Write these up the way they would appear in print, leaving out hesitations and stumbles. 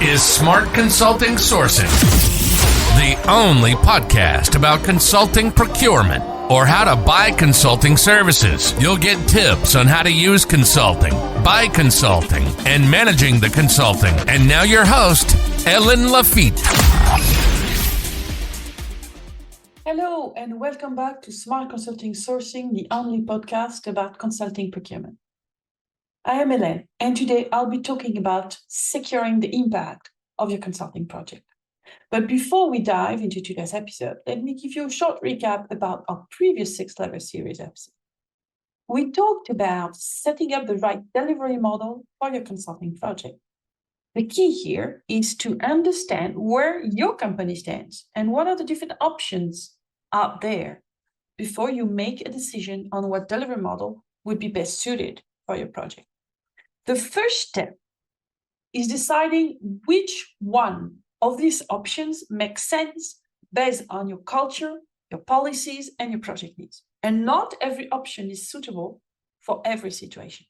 is Smart Consulting Sourcing, the only podcast about consulting procurement or how to buy consulting services. You'll get tips on how to use consulting, buy consulting, and managing the consulting. And now your host, Helene Lafitte. Hello, and welcome back to Smart Consulting Sourcing, the only podcast about consulting procurement. I am Helene, and today I'll be talking about securing the impact of your consulting project. But before we dive into today's episode, let me give you a short recap about our previous 6-level series episode. We talked about setting up the right delivery model for your consulting project. The key here is to understand where your company stands and what are the different options out there before you make a decision on what delivery model would be best suited for your project. The first step is deciding which one of these options makes sense based on your culture, your policies, and your project needs. And not every option is suitable for every situation.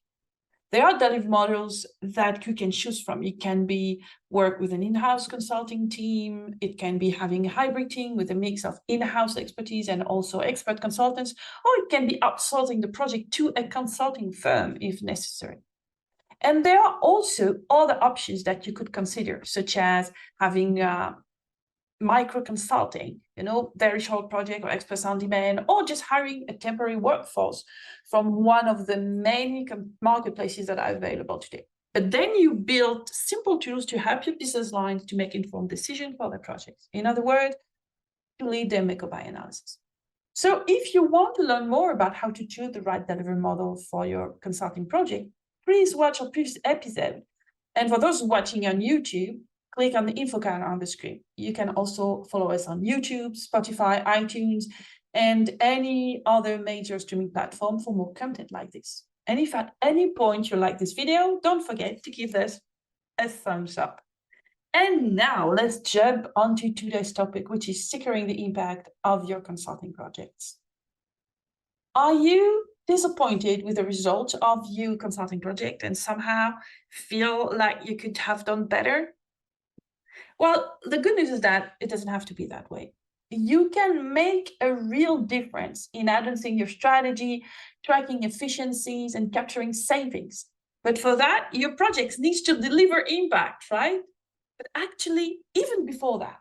There are delivery models that you can choose from. It can be work with an in-house consulting team. It can be having a hybrid team with a mix of in-house expertise and also expert consultants, or it can be outsourcing the project to a consulting firm if necessary. And there are also other options that you could consider, such as having micro consulting, very short project or experts on demand, or just hiring a temporary workforce from one of the many marketplaces that are available today. But then you build simple tools to help your business lines to make informed decisions for their projects. In other words, to lead their make or buy analysis. So if you want to learn more about how to choose the right delivery model for your consulting project, please watch our previous episode. And for those watching on YouTube, click on the info card on the screen. You can also follow us on YouTube, Spotify, iTunes, and any other major streaming platform for more content like this. And if at any point you like this video, don't forget to give us a thumbs up. And now let's jump onto today's topic, which is securing the impact of your consulting projects. Are you disappointed with the result of your consulting project and somehow feel like you could have done better? Well, the good news is that it doesn't have to be that way. You can make a real difference in advancing your strategy, tracking efficiencies, and capturing savings. But for that, your projects need to deliver impact, right? But actually, even before that,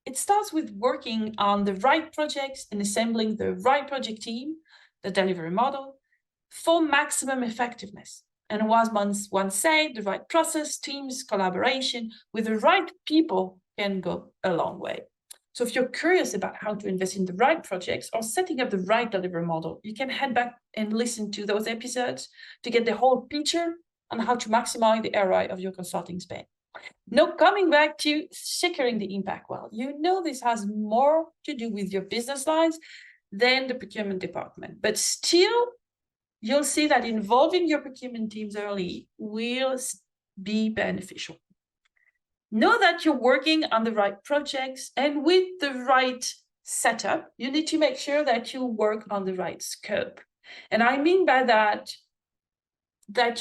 it starts with working on the right projects and assembling the right project team, the delivery model, for maximum effectiveness. And as once said, the right process, teams, collaboration with the right people can go a long way. So if you're curious about how to invest in the right projects or setting up the right delivery model, you can head back and listen to those episodes to get the whole picture on how to maximize the ROI of your consulting spend. Now, coming back to securing the impact, well, this has more to do with your business lines than the procurement department, but still, you'll see that involving your procurement teams early will be beneficial. Know that you're working on the right projects, and with the right setup, you need to make sure that you work on the right scope. And I mean by that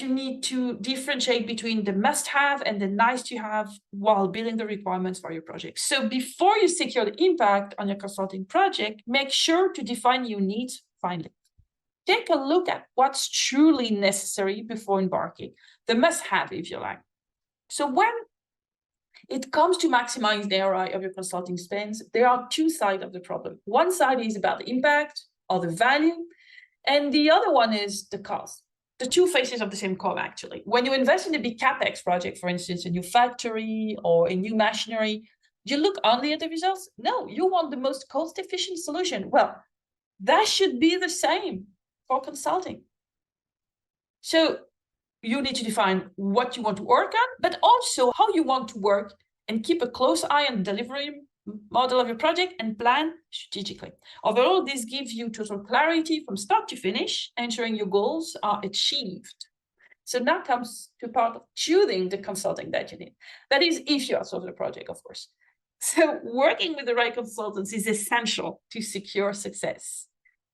you need to differentiate between the must-have and the nice-to-have while building the requirements for your project. So before you secure the impact on your consulting project, make sure to define your needs finally. Take a look at what's truly necessary before embarking, the must-have, if you like. So when it comes to maximizing the ROI of your consulting spends, there are two sides of the problem. One side is about the impact or the value, and the other one is the cost. The two faces of the same coin, actually. When you invest in a big CapEx project, for instance, a new factory or a new machinery, do you look only at the results? No, you want the most cost-efficient solution. Well, that should be the same for consulting. So you need to define what you want to work on, but also how you want to work and keep a close eye on the delivery model of your project and plan strategically. Overall, this gives you total clarity from start to finish, ensuring your goals are achieved. So now comes to part of choosing the consulting that you need. That is, if you outsource the project, of course. So working with the right consultants is essential to secure success.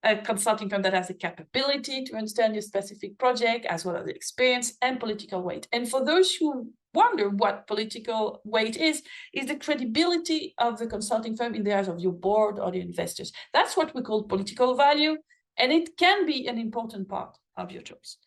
A consulting firm that has the capability to understand your specific project, as well as the experience and political weight. And for those who wonder what political weight is the credibility of the consulting firm in the eyes of your board or the investors. That's what we call political value, and it can be an important part of your choice.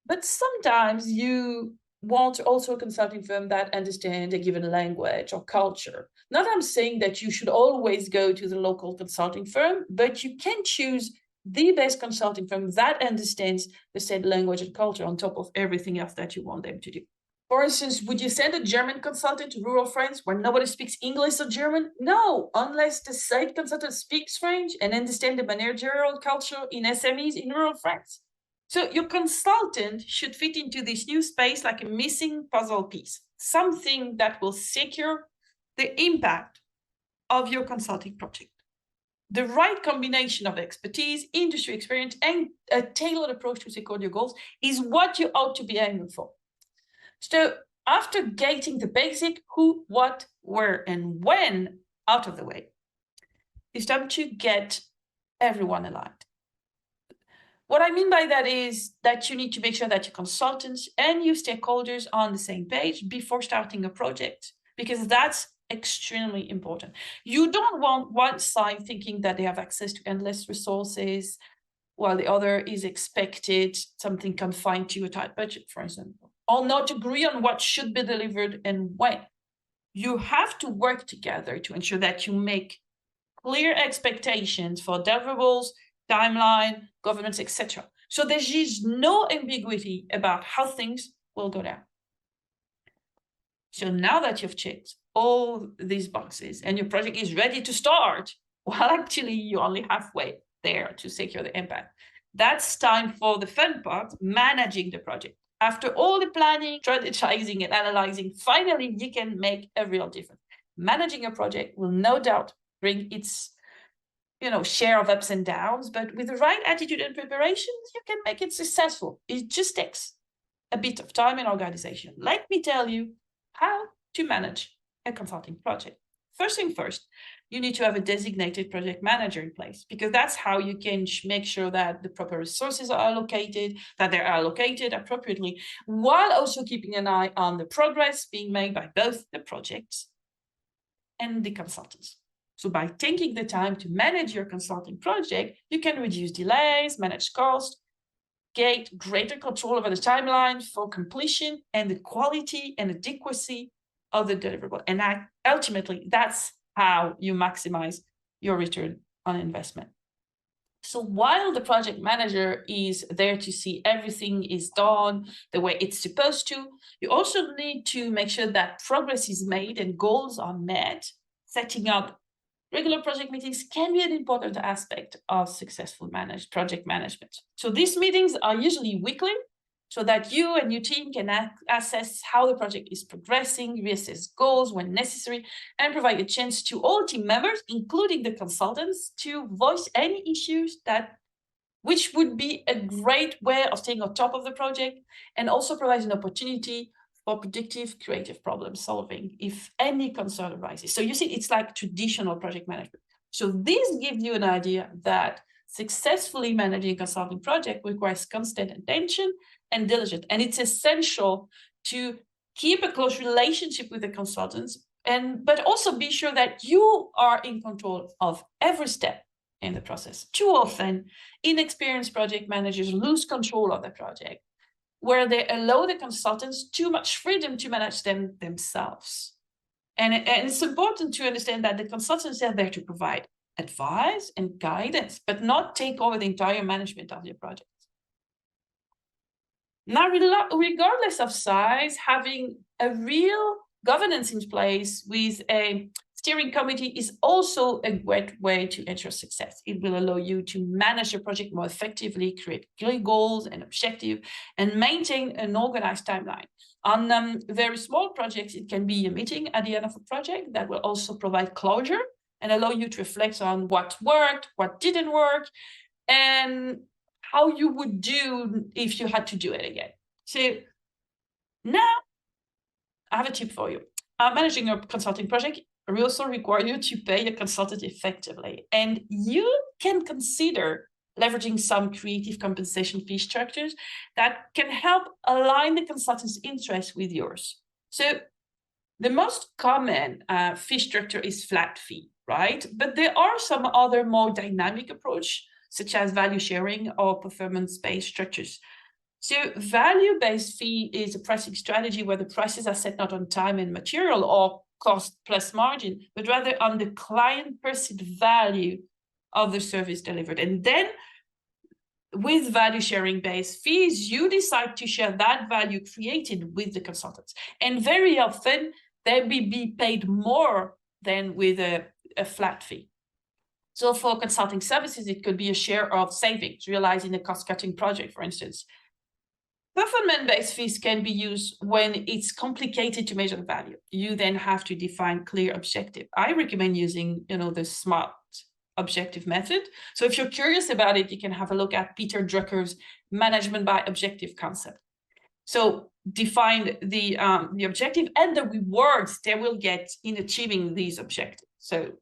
But sometimes you want also a consulting firm that understands a given language or culture. Not I'm saying that you should always go to the local consulting firm, but you can choose the best consulting firm that understands the said language and culture on top of everything else that you want them to do. For instance, would you send a German consultant to rural France where nobody speaks English or German? No, unless the said consultant speaks French and understands the managerial culture in SMEs in rural France. So your consultant should fit into this new space like a missing puzzle piece, something that will secure the impact of your consulting project. The right combination of expertise, industry experience, and a tailored approach to secure your goals is what you ought to be aiming for. So after gating the basic who, what, where, and when out of the way, it's time to get everyone aligned. What I mean by that is that you need to make sure that your consultants and your stakeholders are on the same page before starting a project, because that's extremely important. You don't want one side thinking that they have access to endless resources, while the other is expected something confined to a tight budget, for example, or not agree on what should be delivered and when. You have to work together to ensure that you make clear expectations for deliverables, timeline, governments, etc. So there is no ambiguity about how things will go down. So now that you've checked all these boxes and your project is ready to start, well, actually, you're only halfway there to secure the impact. That's time for the fun part, managing the project. After all the planning, strategizing, and analyzing, finally, you can make a real difference. Managing a project will no doubt bring its share of ups and downs, but with the right attitude and preparations, you can make it successful. It just takes a bit of time and organization. Let me tell you how to manage a consulting project. First thing first, you need to have a designated project manager in place, because that's how you can make sure that the proper resources are allocated, that they're allocated appropriately, while also keeping an eye on the progress being made by both the projects and the consultants. So by taking the time to manage your consulting project, you can reduce delays, manage costs, get greater control over the timeline for completion and the quality and adequacy of the deliverable. And ultimately, that's how you maximize your return on investment. So while the project manager is there to see everything is done the way it's supposed to, you also need to make sure that progress is made and goals are met. Setting up regular project meetings can be an important aspect of successful project management. So these meetings are usually weekly, so that you and your team can assess how the project is progressing, reassess goals when necessary, and provide a chance to all team members, including the consultants, to voice any issues which would be a great way of staying on top of the project, and also provides an opportunity for predictive, creative problem solving if any concern arises. So you see, it's like traditional project management. So this gives you an idea that successfully managing a consulting project requires constant attention and diligence. And it's essential to keep a close relationship with the consultants, but also be sure that you are in control of every step in the process. Too often, inexperienced project managers lose control of the project, where they allow the consultants too much freedom to manage them themselves. And it's important to understand that the consultants are there to provide advice and guidance, but not take over the entire management of your project. Now, regardless of size, having a real governance in place with a steering committee is also a great way to ensure success. It will allow you to manage your project more effectively, create clear goals and objectives, and maintain an organized timeline. On very small projects, it can be a meeting at the end of a project that will also provide closure and allow you to reflect on what worked, what didn't work, and how you would do if you had to do it again. So now I have a tip for you. Managing your consulting project will also require you to pay a consultant effectively. And you can consider leveraging some creative compensation fee structures that can help align the consultant's interests with yours. So the most common fee structure is flat fee, right? But there are some other more dynamic approach, such as value sharing or performance-based structures. So value-based fee is a pricing strategy where the prices are set not on time and material or cost plus margin, but rather on the client perceived value of the service delivered. And then with value sharing based fees, you decide to share that value created with the consultants. And very often they will be paid more than with a flat fee. So for consulting services, it could be a share of savings realized in a cost-cutting project, for instance. Performance-based fees can be used when it's complicated to measure the value. You then have to define clear objective. I recommend using, the SMART objective method. So if you're curious about it, you can have a look at Peter Drucker's management by objective concept. So define the objective and the rewards they will get in achieving these objectives. So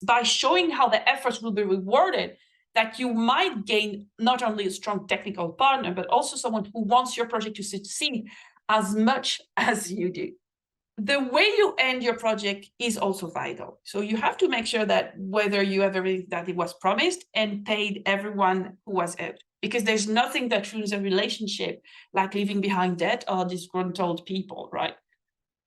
by showing how the efforts will be rewarded, that you might gain not only a strong technical partner, but also someone who wants your project to succeed as much as you do. The way you end your project is also vital. So you have to make sure that whether you have everything that it was promised and paid everyone who was owed, because there's nothing that ruins a relationship like leaving behind debt or disgruntled people, right?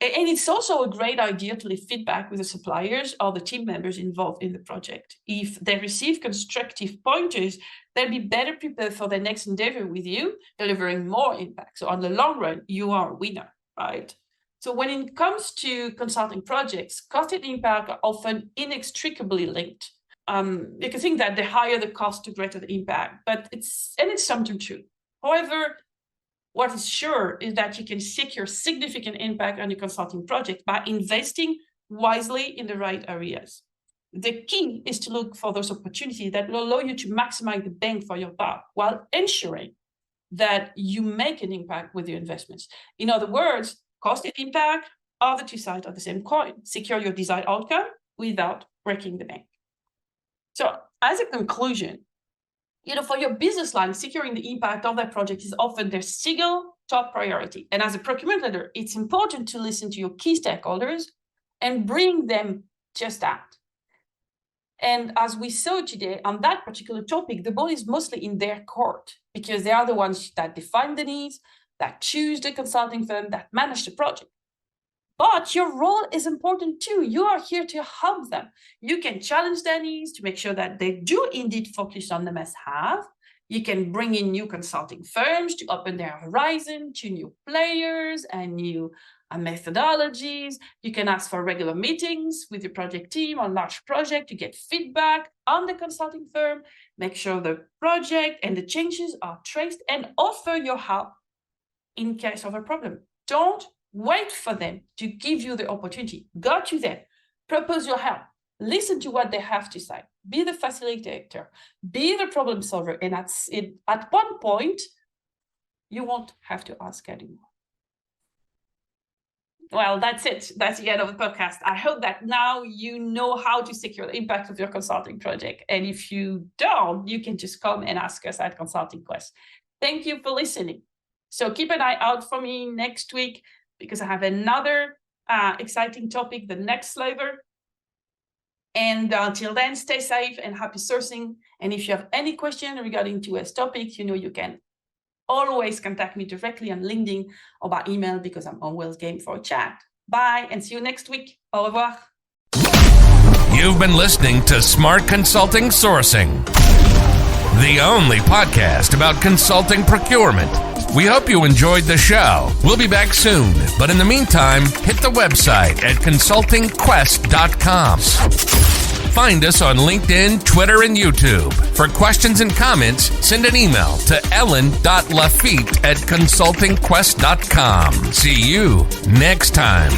And it's also a great idea to leave feedback with the suppliers or the team members involved in the project. If they receive constructive pointers, they'll be better prepared for their next endeavor with you, delivering more impact. So on the long run, you are a winner, right? So when it comes to consulting projects, cost and impact are often inextricably linked. You can think that the higher the cost, the greater the impact, but it's sometimes true. However, what is sure is that you can secure significant impact on your consulting project by investing wisely in the right areas. The key is to look for those opportunities that will allow you to maximize the bang for your buck while ensuring that you make an impact with your investments. In other words, cost and impact are the two sides of the same coin. Secure your desired outcome without breaking the bank. So as a conclusion, for your business line, securing the impact of that project is often their single top priority. And as a procurement leader, it's important to listen to your key stakeholders and bring them just that. And as we saw today on that particular topic, the ball is mostly in their court because they are the ones that define the needs, that choose the consulting firm, that manage the project. But your role is important too. You are here to help them. You can challenge their needs to make sure that they do indeed focus on the must-have. You can bring in new consulting firms to open their horizon to new players and new methodologies. You can ask for regular meetings with your project team on large project to get feedback on the consulting firm, make sure the project and the changes are traced, and offer your help in case of a problem. Don't wait for them to give you the opportunity. Go to them, propose your help, listen to what they have to say, be the facilitator, be the problem solver. And at one point, you won't have to ask anymore. Well, that's it. That's the end of the podcast. I hope that now you know how to secure the impact of your consulting project. And if you don't, you can just come and ask us at Consulting Quest. Thank you for listening. So keep an eye out for me next week, because I have another exciting topic, the next flavor. And until then, stay safe and happy sourcing. And if you have any question regarding to this topic, you can always contact me directly on LinkedIn or by email, because I'm always game for a chat. Bye, and see you next week. Au revoir. You've been listening to Smart Consulting Sourcing, the only podcast about consulting procurement. We hope you enjoyed the show. We'll be back soon, but in the meantime, hit the website at consultingquest.com. Find us on LinkedIn, Twitter, and YouTube. For questions and comments, send an email to ellen.lafitte@consultingquest.com. See you next time.